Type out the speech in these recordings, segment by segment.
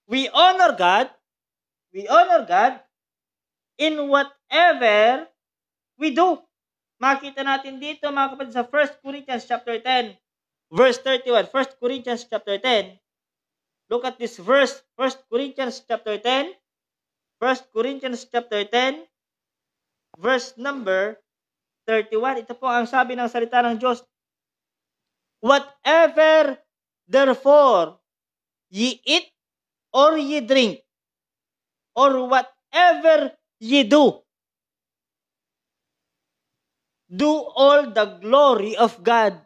We honor God in whatever we do. Makita natin dito mga kapatid sa 1 Corinthians chapter 10, verse 31. 1 Corinthians chapter 10. Look at this verse. 1 Corinthians chapter 10. 1 Corinthians chapter 10, verse number 31. Ito po ang sabi ng salita ng Diyos. Whatever therefore ye eat or ye drink, or whatever ye do all the glory of God.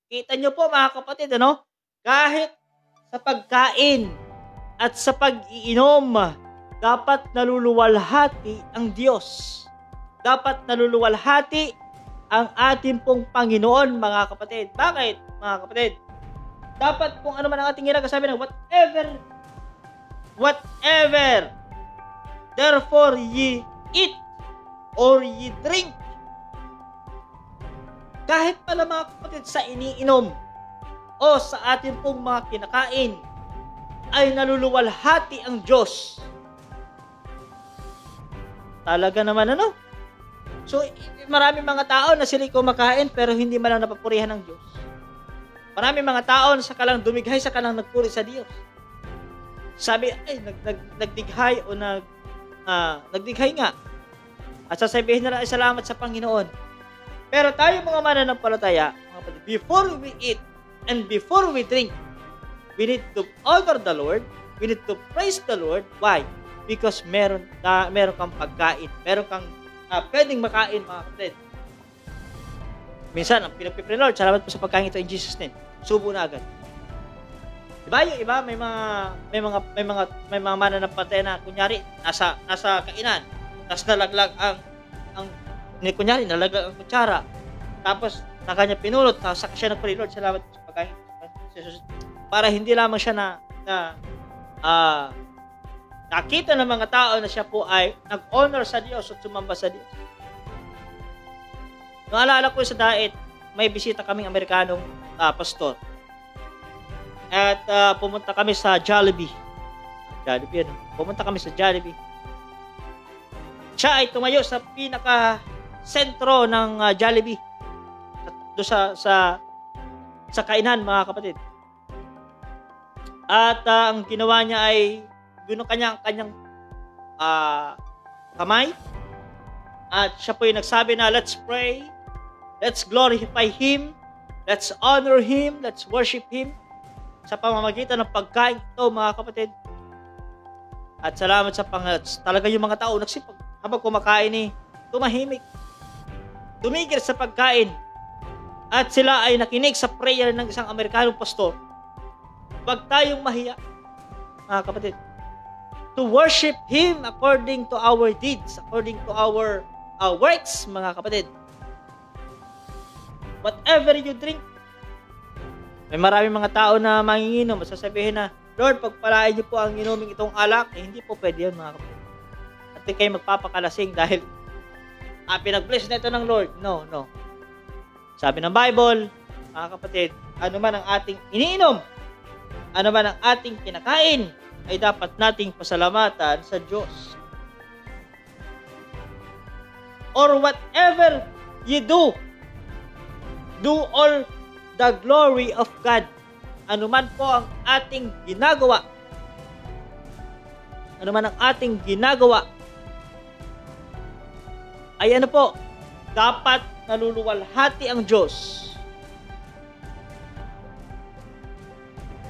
Kita nyo po mga kapatid, kahit sa pagkain at sa pag-iinom, dapat naluluwalhati ang Diyos. Dapat naluluwalhati ang ating pong Panginoon, mga kapatid. Bakit, mga kapatid? Dapat kung ano man ang ating ginagawa, sabi ng whatever therefore ye eat or ye drink. Kahit pala mga kapatid sa iniinom o sa ating pong mga kinakain, ay naluluwalhati ang Diyos. Talaga naman So, maraming mga tao na sila kumakain pero hindi man lang napapurihan ng Diyos. Maraming mga tao na saka lang dumighay, saka lang nagpuri sa Diyos. Sabi, nagdighay o nagdighay nga. At sasabihin nila, ay salamat sa Panginoon. Pero tayo mga mananampalataya, before we eat and before we drink, we need to honor the Lord. We need to praise the Lord. Why? Because meron kang pagkain. Meron kang pwedeng makain, mga kapatid. Minsan, ang pinagpipray, Lord, salamat po sa pagkain ito in Jesus' name. Subo na agad. Diba yung iba, may mga mananampatay na, kunyari, nasa kainan, tapos nalaglag kunyari, nalaglag ang kutsara, tapos na kanya pinulot, tapos siya nagpray, Lord, salamat po sa pagkain ito. Para hindi lamang siya nakita ng mga tao na siya po ay nag-honor sa Diyos at sumamba sa Diyos. Naalala ko sa daet, may bisita kaming Amerikanong pastor. At pumunta kami sa Jollibee. Pumunta kami sa Jollibee. Siya ay tumayo sa pinaka-sentro ng Jollibee. Doon sa kainan, mga kapatid. At ang ginawa niya ay kanyang kamay. At siya po yung nagsabi na, let's pray, let's glorify Him, let's honor Him, let's worship Him sa pamamagitan ng pagkain ito, mga kapatid. At salamat sa Panginoon. Talaga yung mga tao nagsipag habang kumakain tumahimik, tumigil sa pagkain. At sila ay nakinig sa prayer ng isang Amerikanong pastor. Huwag tayong mahiya, mga kapatid, to worship Him according to our deeds, according to our works, mga kapatid. Whatever you drink, may maraming mga tao na manginginom, masasabihin na, Lord, pagpalain niyo po ang inuming itong alak, hindi po pwede yun, mga kapatid. At di kayo magpapakalasing dahil pinag-bless na ito ng Lord. No. Sabi ng Bible, mga kapatid, ano man ang ating iniinom, ano man ang ating kinakain, ay dapat nating pasalamatan sa Diyos. Or whatever you do all the glory of God. Ano man po ang ating ginagawa, ay dapat naluluwalhati ang Diyos.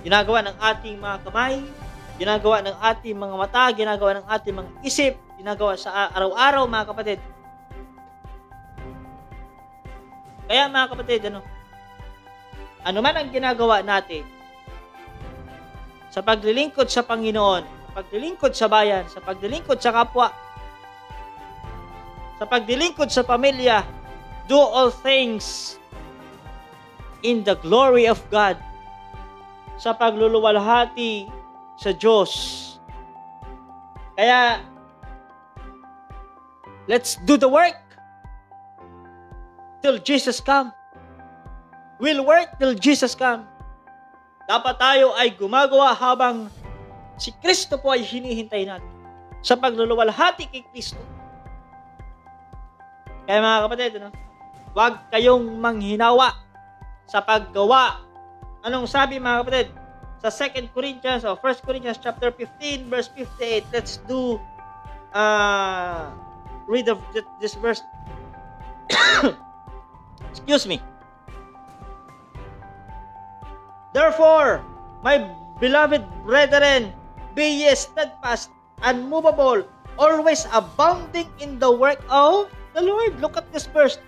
Ginagawa ng ating mga kamay, ginagawa ng ating mga mata, ginagawa ng ating mga isip, ginagawa sa araw-araw, mga kapatid. Kaya, mga kapatid, ano man ang ginagawa natin sa paglilingkod sa Panginoon, sa paglilingkod sa bayan, sa paglilingkod sa kapwa, sa paglilingkod sa pamilya, do all things in the glory of God, sa pagluluwalhati sa Diyos, Kaya, let's do the work till Jesus come. We'll work till Jesus come. Dapat tayo ay gumagawa habang si Kristo po ay hinihintay natin sa pagluluwalhati kay Kristo. Kaya mga kapatid, huwag kayong manghinawa sa paggawa. Anong sabi mga kapatid? Sa 2 Corinthians o 1 Corinthians chapter 15 verse 58. Let's do read this verse. Excuse me. Therefore, my beloved brethren, be ye steadfast, unmovable, always abounding in the work of the Lord. Look at this verse.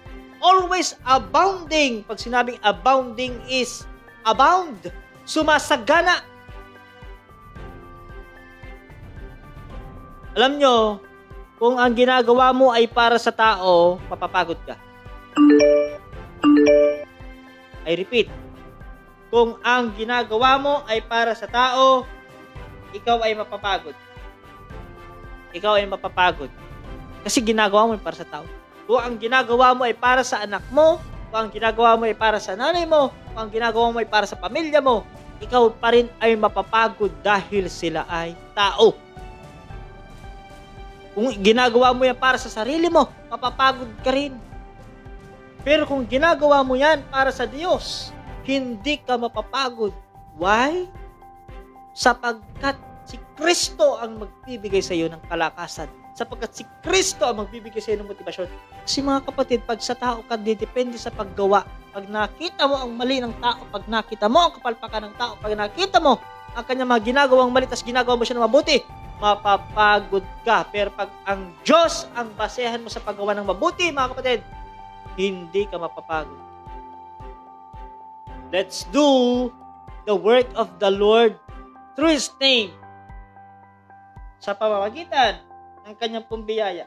Always abounding. Pag sinabing abounding is abound. Sumasagana. Alam nyo, kung ang ginagawa mo ay para sa tao, mapapagod ka. I repeat, kung ang ginagawa mo ay para sa tao, ikaw ay mapapagod. Ikaw ay mapapagod. Kasi ginagawa mo ay para sa tao. Kung ang ginagawa mo ay para sa anak mo, kung ang ginagawa mo ay para sa nanay mo, kung ang ginagawa mo ay para sa pamilya mo, ikaw pa rin ay mapapagod dahil sila ay tao. Kung ginagawa mo yan para sa sarili mo, mapapagod ka rin. Pero kung ginagawa mo yan para sa Diyos, hindi ka mapapagod. Why? Sapagkat si Kristo ang magbibigay sa iyo ng kalakasan. Sapagkat si Kristo ang magbibigay sa iyo ng motibasyon. Kasi mga kapatid, pag sa tao ka, depende sa paggawa. Pag nakita mo ang mali ng tao, pag nakita mo ang kapalpakan ng tao, pag nakita mo ang kanyang mga ginagawang mali, tas ginagawa mo siya ng mabuti, mapapagod ka. Pero pag ang Diyos ang basehan mo sa paggawa ng mabuti, mga kapatid, hindi ka mapapagod. Let's do the work of the Lord through His name sa pamamagitan ng kanyang pumbiyaya.